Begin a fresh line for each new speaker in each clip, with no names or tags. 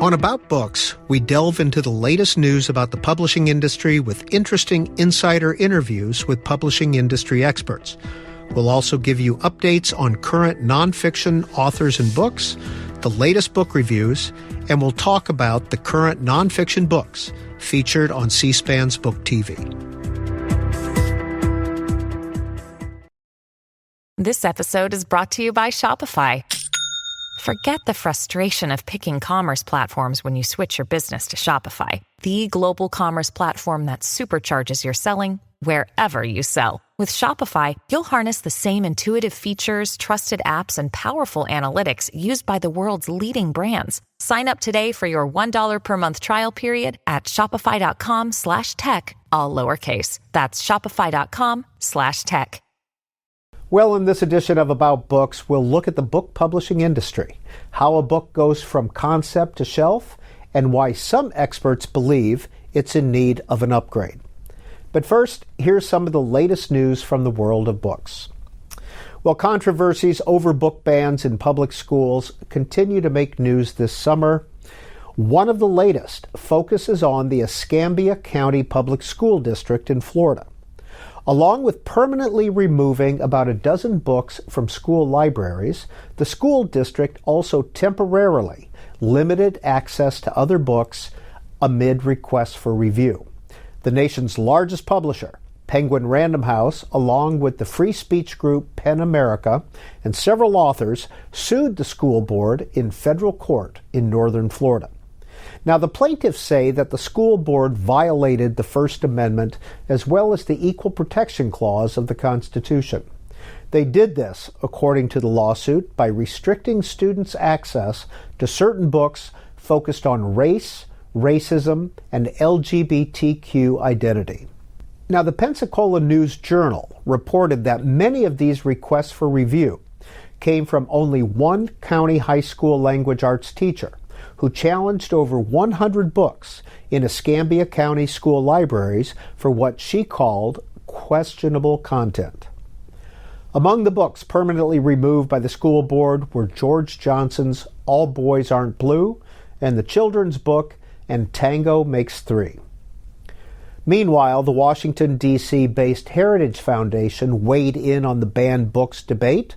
On About Books, we delve into the latest news about the publishing industry with interesting insider interviews with publishing industry experts. We'll also give you updates on current nonfiction authors and books, the latest book reviews, and we'll talk about the current nonfiction books featured on C-SPAN's Book TV.
This episode is brought to you by Shopify. Forget the frustration of picking commerce platforms when you switch your business to Shopify, the global commerce platform that supercharges your selling wherever you sell. With Shopify, you'll harness the same intuitive features, trusted apps, and powerful analytics used by the world's leading brands. Sign up today for your $1 per month trial period at shopify.com/tech, all lowercase. That's shopify.com/tech.
Well, in this edition of About Books, we'll look at the book publishing industry, how a book goes from concept to shelf, and why some experts believe it's in need of an upgrade. But first, here's some of the latest news from the world of books. Well, controversies over book bans in public schools continue to make news this summer. One of the latest focuses on the Escambia County Public School District in Florida. Along with permanently removing about a dozen books from school libraries, the school district also temporarily limited access to other books amid requests for review. The nation's largest publisher, Penguin Random House, along with the free speech group PEN America and several authors, sued the school board in federal court in northern Florida. Now, the plaintiffs say that the school board violated the First Amendment as well as the Equal Protection Clause of the Constitution. They did this, according to the lawsuit, by restricting students' access to certain books focused on race, racism, and LGBTQ identity. Now, the Pensacola News-Journal reported that many of these requests for review came from only one county high school language arts teacher, who challenged over 100 books in Escambia County school libraries for what she called questionable content. Among the books permanently removed by the school board were George Johnson's All Boys Aren't Blue and the children's book And Tango Makes Three. Meanwhile, the Washington, D.C.-based Heritage Foundation weighed in on the banned books debate.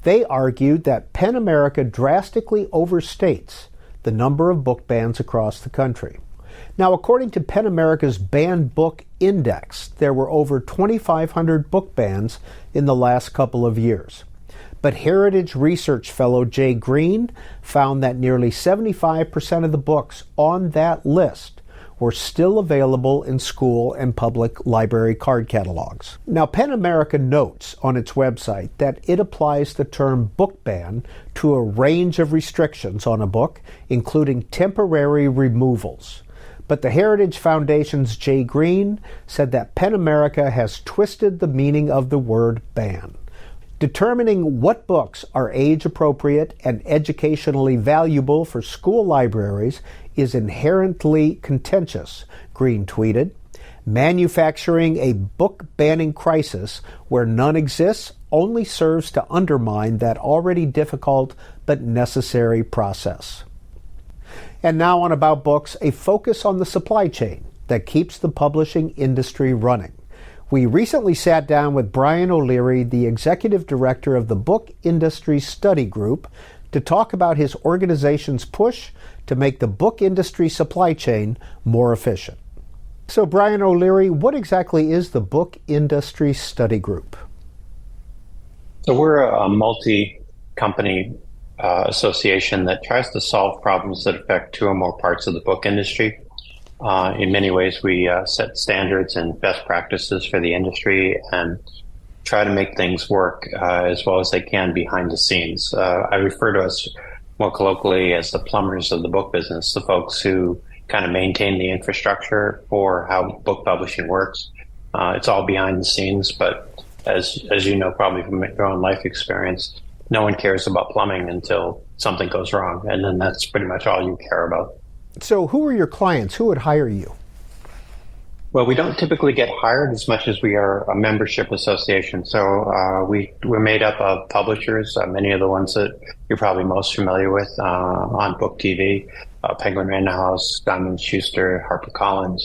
They argued that PEN America drastically overstates the number of book bans across the country. Now, according to PEN America's Banned Book Index, there were over 2,500 book bans in the last couple of years. But Heritage Research fellow Jay Green found that nearly 75% of the books on that list were still available in school and public library card catalogs. Now, PEN America notes on its website that it applies the term book ban to a range of restrictions on a book, including temporary removals. But the Heritage Foundation's Jay Green said that PEN America has twisted the meaning of the word ban. Determining what books are age-appropriate and educationally valuable for school libraries is inherently contentious, Green tweeted. Manufacturing a book-banning crisis where none exists only serves to undermine that already difficult but necessary process. And now on About Books, a focus on the supply chain that keeps the publishing industry running. We recently sat down with Brian O'Leary, the executive director of the Book Industry Study Group, to talk about his organization's push to make the book industry supply chain more efficient. So, Brian O'Leary, what exactly is the Book Industry Study Group?
So we're a multi-company association that tries to solve problems that affect two or more parts of the book industry. In many ways, we set standards and best practices for the industry and try to make things work as well as they can behind the scenes. I refer to us more colloquially as the plumbers of the book business, the folks who kind of maintain the infrastructure for how book publishing works. It's all behind the scenes, but as you know, probably from your own life experience, no one cares about plumbing until something goes wrong, and then that's pretty much all you care about.
So who are your clients? Who would hire you?
Well, we don't typically get hired as much as we are a membership association. So we're made up of publishers, many of the ones that you're probably most familiar with on Book TV, Penguin Random House, Simon Schuster, HarperCollins,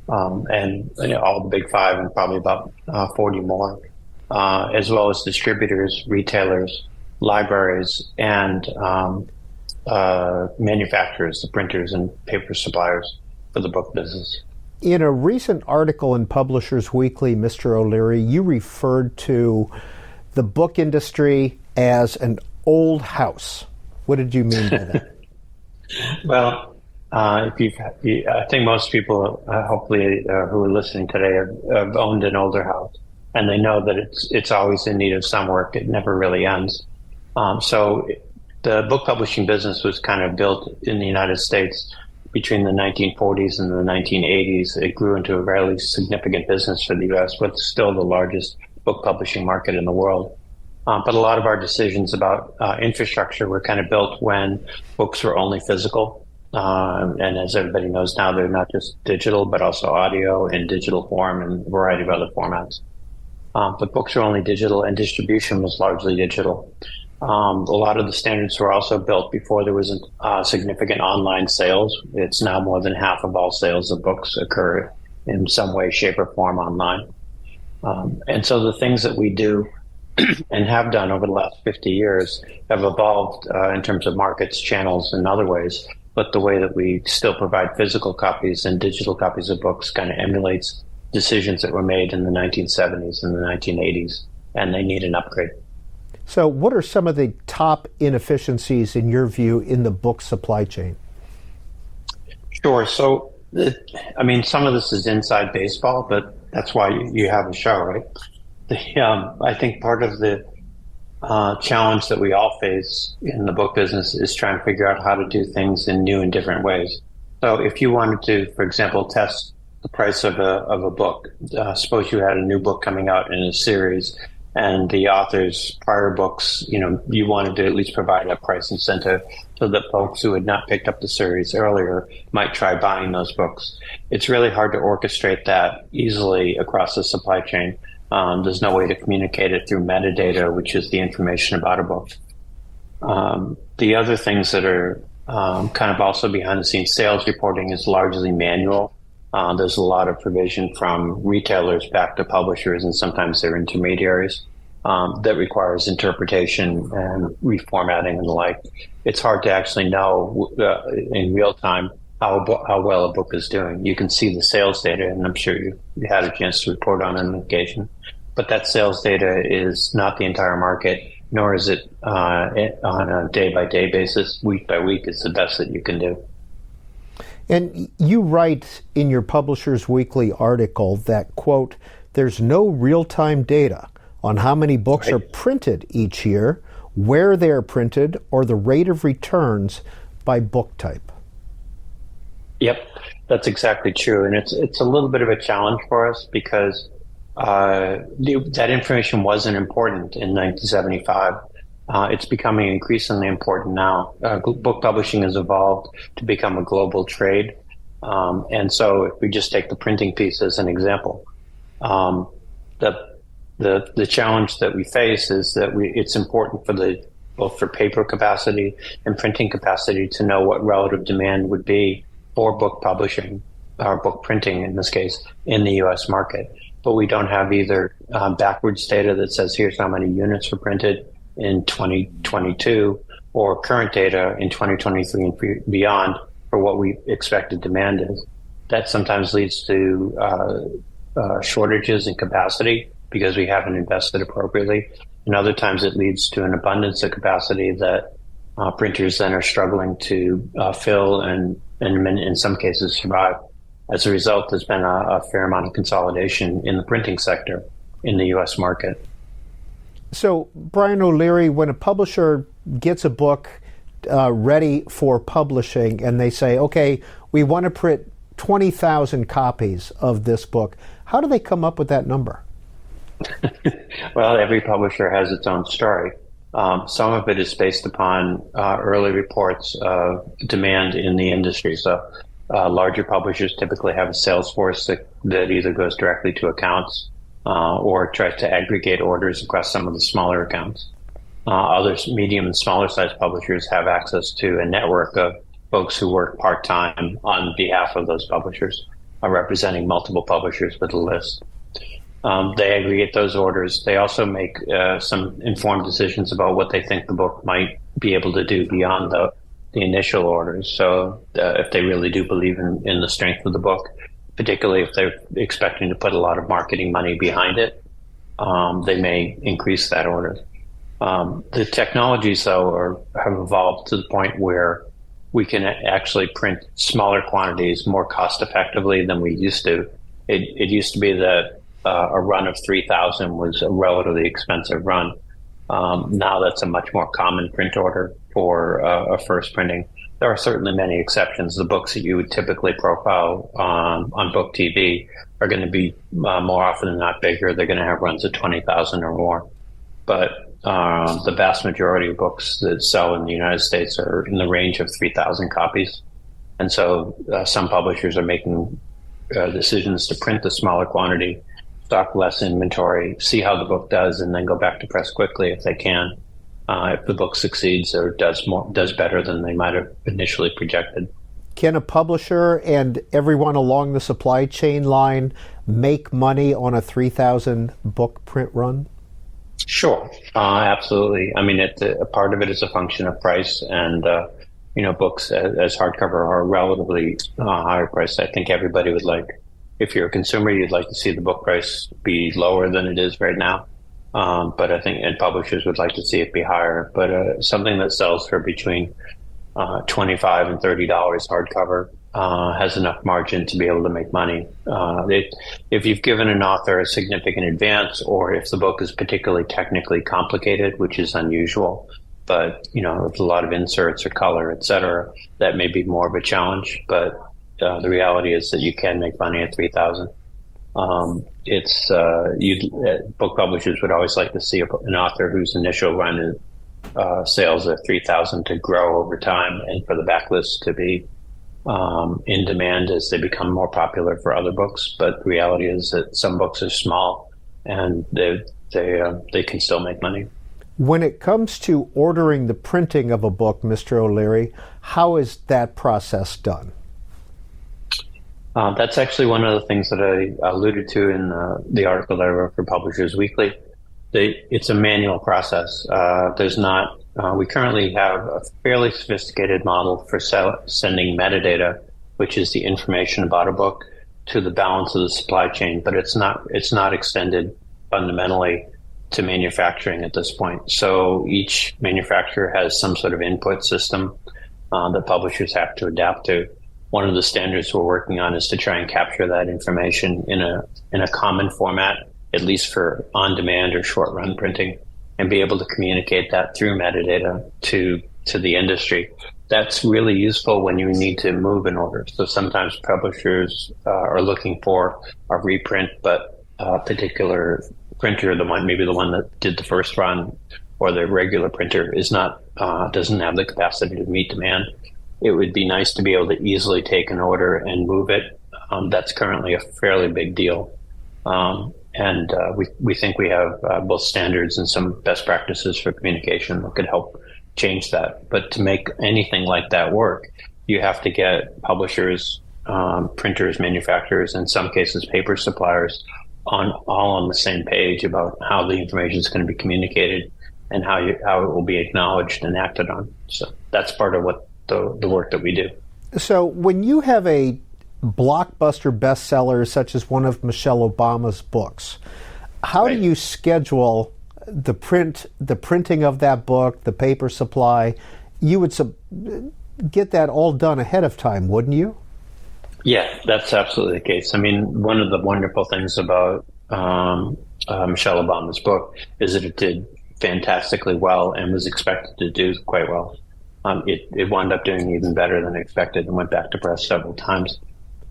and all the big five and probably about 40 more, as well as distributors, retailers, libraries, and manufacturers, the printers and paper suppliers for the book business.
In a recent article in Publishers Weekly, Mr. O'Leary, you referred to the book industry as an old house. What did you mean by that?
Well, I think most people, hopefully, who are listening today have owned an older house, and they know that it's always in need of some work. It never really ends. So the book publishing business was kind of built in the United States between the 1940s and the 1980s. It grew into a really significant business for the U.S., but still the largest book publishing market in the world. But a lot of our decisions about infrastructure were kind of built when books were only physical. And as everybody knows now, they're not just digital, but also audio in digital form and a variety of other formats. But books were only digital, and distribution was largely digital. A lot of the standards were also built before there was significant online sales. It's now more than half of all sales of books occur in some way, shape, or form online. And so the things that we do and have done over the last 50 years have evolved in terms of markets, channels, and other ways. But the way that we still provide physical copies and digital copies of books kind of emulates decisions that were made in the 1970s and the 1980s, and they need an upgrade.
So what are some of the top inefficiencies, in your view, in the book supply chain?
Sure. So, some of this is inside baseball, but that's why you have a show, right? I think part of the challenge that we all face in the book business is trying to figure out how to do things in new and different ways. So if you wanted to, for example, test the price of a book, suppose you had a new book coming out in a series, and the author's prior books, you wanted to at least provide a price incentive so that folks who had not picked up the series earlier might try buying those books. It's really hard to orchestrate that easily across the supply chain. There's no way to communicate it through metadata, which is the information about a book. The other things that are kind of also behind the scenes, sales reporting is largely manual. There's a lot of provision from retailers back to publishers, and sometimes they're intermediaries, that requires interpretation and reformatting and the like. It's hard to actually know in real time how well a book is doing. You can see the sales data, and I'm sure you had a chance to report on it on occasion. But that sales data is not the entire market, nor is it on a day-by-day basis. Week by week is the best that you can do.
And you write in your Publishers Weekly article that, quote, there's no real-time data on how many books are printed each year, where they are printed, or the rate of returns by book type.
Yep, that's exactly true. And it's a little bit of a challenge for us because that information wasn't important in 1975. It's becoming increasingly important now. Book publishing has evolved to become a global trade. And so if we just take the printing piece as an example, the challenge that we face is that it's important for both for paper capacity and printing capacity to know what relative demand would be for book publishing, or book printing in this case, in the U.S. market. But we don't have either backwards data that says here's how many units were printed in 2022, or current data in 2023 and beyond for what we expected demand is. That sometimes leads to shortages in capacity because we haven't invested appropriately. And other times it leads to an abundance of capacity that printers then are struggling to fill and in some cases survive. As a result, there's been a fair amount of consolidation in the printing sector in the U.S. market.
So, Brian O'Leary, when a publisher gets a book ready for publishing and they say, okay, we want to print 20,000 copies of this book, how do they come up with that number?
Well, every publisher has its own story. Some of it is based upon early reports of demand in the industry. So Larger publishers typically have a sales force that either goes directly to accounts or tries to aggregate orders across some of the smaller accounts. Other medium and smaller sized publishers have access to a network of folks who work part-time on behalf of those publishers, representing multiple publishers with a list. They aggregate those orders. They also make some informed decisions about what they think the book might be able to do beyond the initial orders. So if they really do believe in the strength of the book, particularly if they're expecting to put a lot of marketing money behind it, they may increase that order. The technologies, though, have evolved to the point where we can actually print smaller quantities more cost effectively than we used to. It used to be that a run of 3,000 was a relatively expensive run. Now that's a much more common print order for a first printing. There are certainly many exceptions. The books that you would typically profile on Book TV are going to be more often than not bigger. They're going to have runs of 20,000 or more. But the vast majority of books that sell in the United States are in the range of 3,000 copies. And so some publishers are making decisions to print the smaller quantity, stock less inventory, see how the book does, and then go back to press quickly if they can. If the book succeeds or does better than they might have initially projected.
Can a publisher and everyone along the supply chain line make money on a 3,000 book print run?
Sure, absolutely. I mean, a part of it is a function of price, and books as hardcover are relatively higher priced. I think everybody would like, if you're a consumer, you'd like to see the book price be lower than it is right now. But I think, and publishers would like to see it be higher. But something that sells for between $25 and $30 hardcover has enough margin to be able to make money. If you've given an author a significant advance, or if the book is particularly technically complicated, which is unusual, but with a lot of inserts or color, et cetera, that may be more of a challenge. But the reality is that you can make money at 3,000. Book publishers would always like to see an author whose initial run is sales at 3,000 to grow over time, and for the backlist to be in demand as they become more popular for other books. But the reality is that some books are small, and they can still make money.
When it comes to ordering the printing of a book, Mr. O'Leary, how is that process done?
That's actually one of the things that I alluded to in the article that I wrote for Publishers Weekly. It's a manual process. We currently have a fairly sophisticated model for sending metadata, which is the information about a book, to the balance of the supply chain, but it's not extended fundamentally to manufacturing at this point. So each manufacturer has some sort of input system that publishers have to adapt to. One of the standards we're working on is to try and capture that information in a common format, at least for on-demand or short-run printing, and be able to communicate that through metadata to the industry. That's really useful when you need to move an order. So sometimes publishers are looking for a reprint, but a particular printer, maybe the one that did the first run, or the regular printer doesn't have the capacity to meet demand. It would be nice to be able to easily take an order and move it. That's currently a fairly big deal. And we think we have both standards and some best practices for communication that could help change that. But to make anything like that work, you have to get publishers, printers, manufacturers, in some cases paper suppliers, all on the same page about how the information is going to be communicated and how it will be acknowledged and acted on. So that's part of what the work that we do.
So when you have a blockbuster bestseller such as one of Michelle Obama's books, how do you schedule the printing of that book, the paper supply? You would get that all done ahead of time, wouldn't you?
Yeah, that's absolutely the case. I mean, one of the wonderful things about Michelle Obama's book is that it did fantastically well and was expected to do quite well. It wound up doing even better than expected and went back to press several times.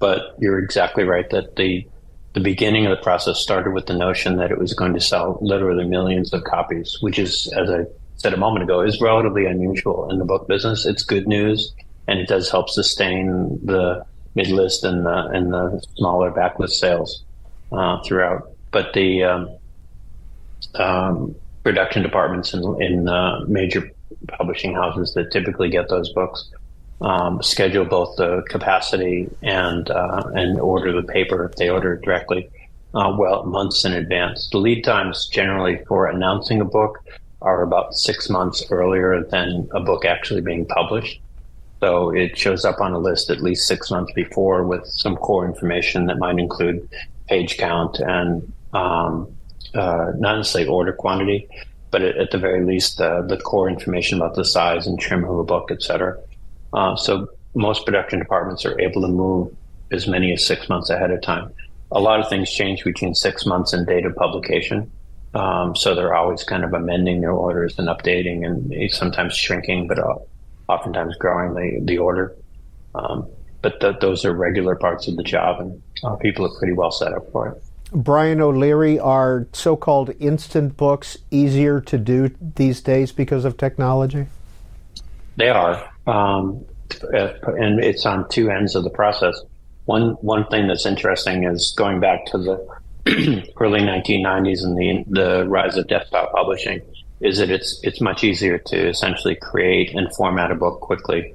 But you're exactly right that the beginning of the process started with the notion that it was going to sell literally millions of copies, which is, as I said a moment ago, is relatively unusual in the book business. It's good news, and it does help sustain the mid-list and the smaller backlist sales throughout. But the production departments in major publishing houses that typically get those books schedule both the capacity and order the paper if they order it directly months in advance. The lead times generally for announcing a book are about 6 months earlier than a book actually being published. So it shows up on a list at least 6 months before with some core information that might include page count and not necessarily order quantity, but at the very least the core information about the size and trim of a book, etc. So most production departments are able to move as many as 6 months ahead of time. A lot of things change between 6 months and date of publication. So they're always kind of amending their orders and updating and sometimes shrinking, but oftentimes growing the order. But those are regular parts of the job, and people are pretty well set up for it.
Brian O'Leary, are so-called instant books easier to do these days because of technology?
They are. And it's on two ends of the process. One thing that's interesting is going back to the early 1990s and the rise of desktop publishing is that it's much easier to essentially create and format a book quickly,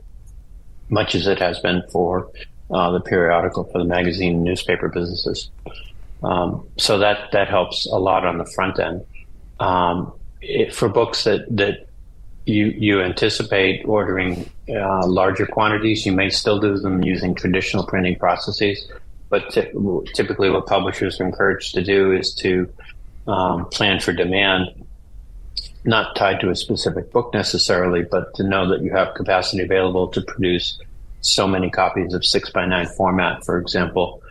much as it has been for the periodical, for the magazine and newspaper businesses. So that helps a lot on the front end. For books that you anticipate ordering larger quantities, you may still do them using traditional printing processes, but typically what publishers are encouraged to do is to plan for demand, not tied to a specific book necessarily, but to know that you have capacity available to produce so many copies of 6x9 format, for example,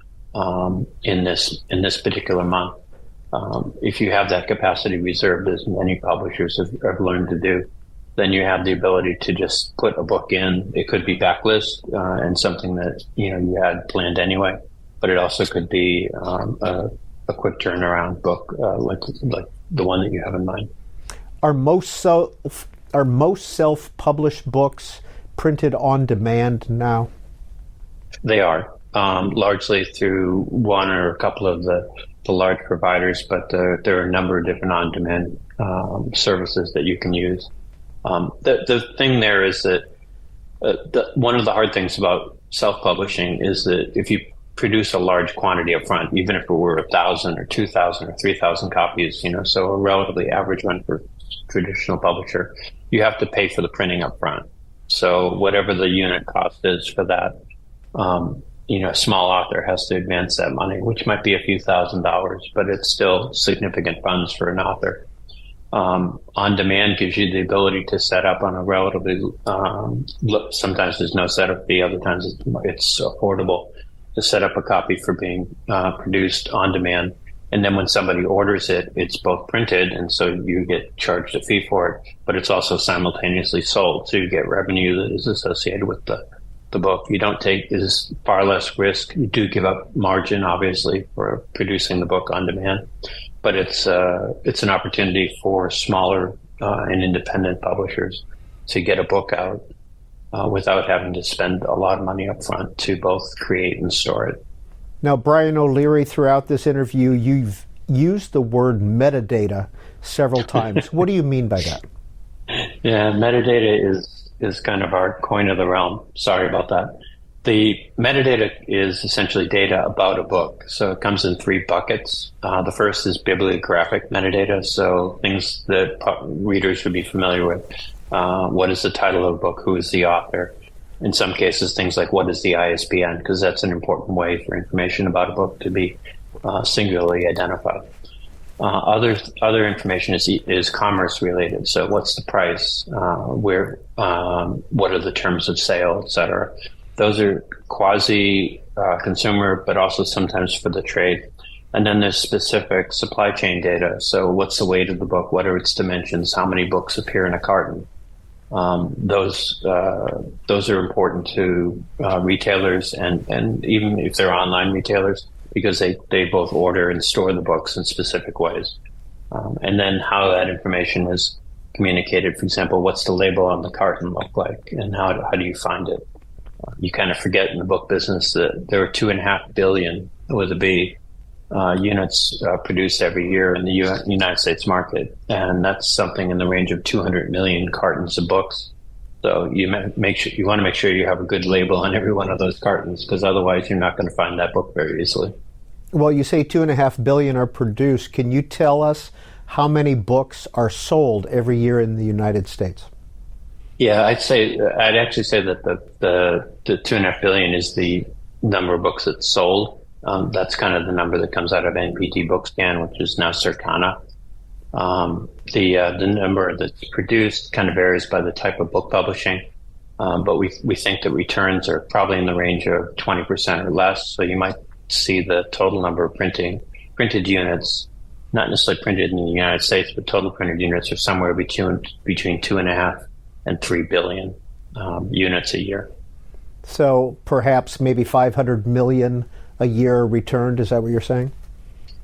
in this particular month. If you have that capacity reserved, as many publishers have learned to do, then you have the ability to just put a book in. It could be backlist and something that you had planned anyway, but it also could be a quick turnaround book like the one that you have in mind.
Are most self-published books printed on demand now?
They are, largely through one or a couple of the large providers, but there are a number of different on-demand services that you can use. The thing there is that one of the hard things about self-publishing is that if you produce a large quantity up front, even if it were 1,000 or 2,000 or 3,000 copies, so a relatively average one for traditional publisher, you have to pay for the printing up front. So whatever the unit cost is for that, a small author has to advance that money, which might be a few $1,000s, but it's still significant funds for an author. On demand gives you the ability to set up on a relatively, sometimes there's no setup fee, other times it's affordable to set up a copy for being produced on demand. And then when somebody orders it, it's both printed, and so you get charged a fee for it, but it's also simultaneously sold. So you get revenue that is associated with the book. You don't take is far less risk. You do give up margin, obviously, for producing the book on demand, but it's an opportunity for smaller and independent publishers to get a book out without having to spend a lot of money up front to both create and store it.
Now, Brian O'Leary, throughout this interview, you've used the word metadata several times. What do you mean by that?
Yeah, metadata is kind of our coin of the realm. Sorry about that. The metadata is essentially data about a book. So it comes in three buckets. The first is bibliographic metadata, so things that readers would be familiar with. What is the title of the book? Who is the author? In some cases, things like what is the ISBN, because that's an important way for information about a book to be singularly identified. Other information is commerce related. So what's the price? What are the terms of sale, et cetera? Those are quasi consumer, but also sometimes for the trade. And then there's specific supply chain data. So what's the weight of the book? What are its dimensions? How many books appear in a carton? Those are important to retailers and even if they're online retailers, because they both order and store the books in specific ways. And then how that information is communicated. For example, what's the label on the carton look like, and how do you find it? You kind of forget in the book business that there are 2.5 billion with a B units produced every year in the United States market, and that's something in the range of 200 million cartons of books. So you want to make sure you have a good label on every one of those cartons, because otherwise you're not going to find that book very easily.
Well, you say 2.5 billion are produced. Can you tell us how many books are sold every year in the United States?
Yeah, I'd actually say that the 2.5 billion is the number of books that's sold. That's kind of the number that comes out of NPT Bookscan, which is now Circana. The number that's produced kind of varies by the type of book publishing, but we think that returns are probably in the range of 20% or less. So you might see the total number of printed units, not necessarily printed in the United States, but total printed units are somewhere between 2.5 and 3 billion units a year.
So perhaps maybe 500 million a year returned. Is that what you're saying?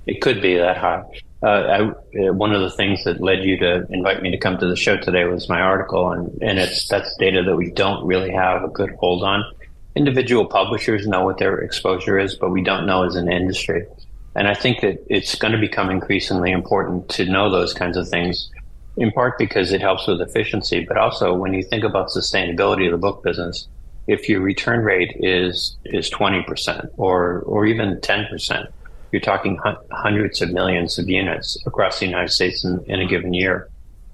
It could be that high. One of the things that led you to invite me to come to the show today was my article, and that's data that we don't really have a good hold on. Individual publishers know what their exposure is, but we don't know as an industry. And I think that it's going to become increasingly important to know those kinds of things, in part because it helps with efficiency, but also when you think about sustainability of the book business, if your return rate is 20% or even 10%, you're talking hundreds of millions of units across the United States in a given year.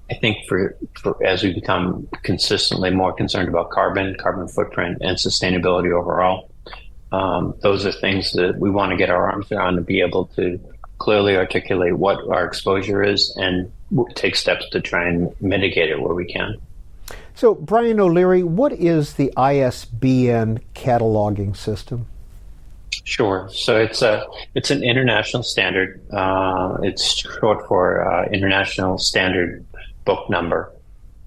I think for as we become consistently more concerned about carbon footprint, and sustainability overall, those are things that we want to get our arms around and be able to clearly articulate what our exposure is and take steps to try and mitigate it where we can.
So, Brian O'Leary, what is the ISBN cataloging system?
Sure. So it's an international standard. It's short for International Standard Book Number.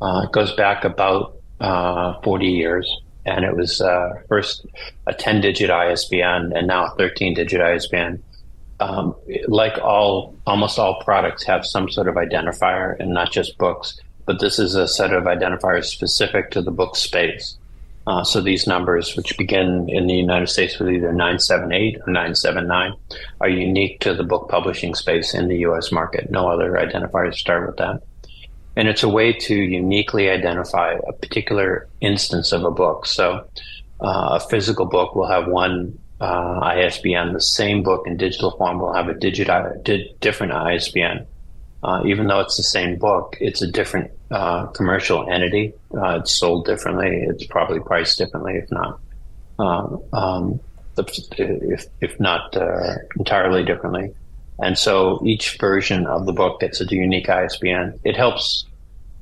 It goes back about 40 years, and it was first a 10-digit ISBN and now a 13-digit ISBN. Like almost all products have some sort of identifier, and not just books, but this is a set of identifiers specific to the book space. So these numbers, which begin in the United States with either 978 or 979, are unique to the book publishing space in the U.S. market. No other identifiers start with that. And it's a way to uniquely identify a particular instance of a book. So a physical book will have one ISBN. The same book in digital form will have a different ISBN. Even though it's the same book, it's a different commercial entity. It's sold differently. It's probably priced differently, if not entirely differently. And so each version of the book gets a unique ISBN. It helps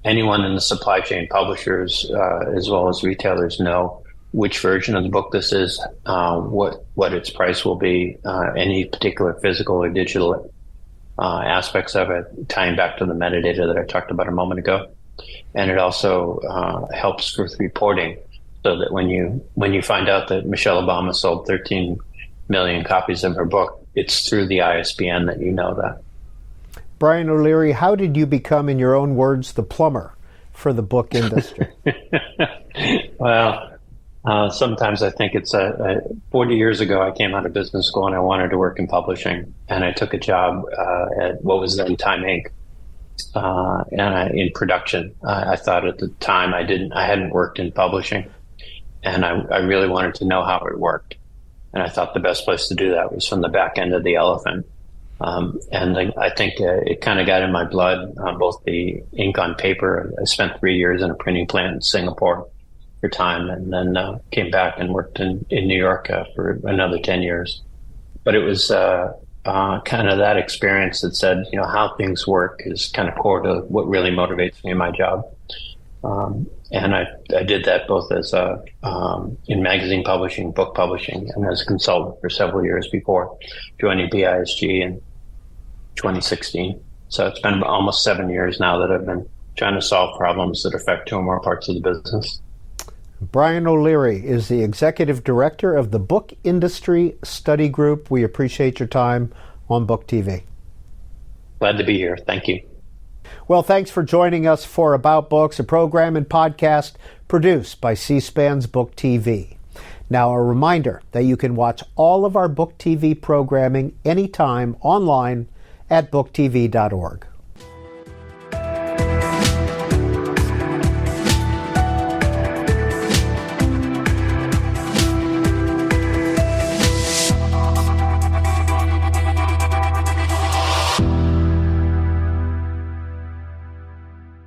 anyone in the supply chain, publishers as well as retailers, know which version of the book this is, what its price will be, any particular physical or digital aspects of it, tying back to the metadata that I talked about a moment ago. And it also helps with reporting, so that when you find out that Michelle Obama sold 13 million copies of her book, it's through the ISBN that you know that.
Brian O'Leary, how did you become, in your own words, the plumber for the book industry?
Well, sometimes I think it's 40 years ago, I came out of business school and I wanted to work in publishing, and I took a job at what was then Time Inc. In production. I thought at the time I hadn't worked in publishing, and I really wanted to know how it worked. And I thought the best place to do that was from the back end of the elephant. And I think it kind of got in my blood, both the ink on paper. I spent 3 years in a printing plant in Singapore for time, and then came back and worked in New York for another 10 years. But it was kind of that experience that said, how things work is kind of core to what really motivates me in my job. And I did that both as in magazine publishing, book publishing, and as a consultant for several years before joining BISG in 2016. So it's been almost 7 years now that I've been trying to solve problems that affect two or more parts of the business.
Brian O'Leary is the Executive Director of the Book Industry Study Group. We appreciate your time on Book TV.
Glad to be here. Thank you.
Well, thanks for joining us for About Books, a program and podcast produced by C-SPAN's Book TV. Now, a reminder that you can watch all of our Book TV programming anytime online at booktv.org.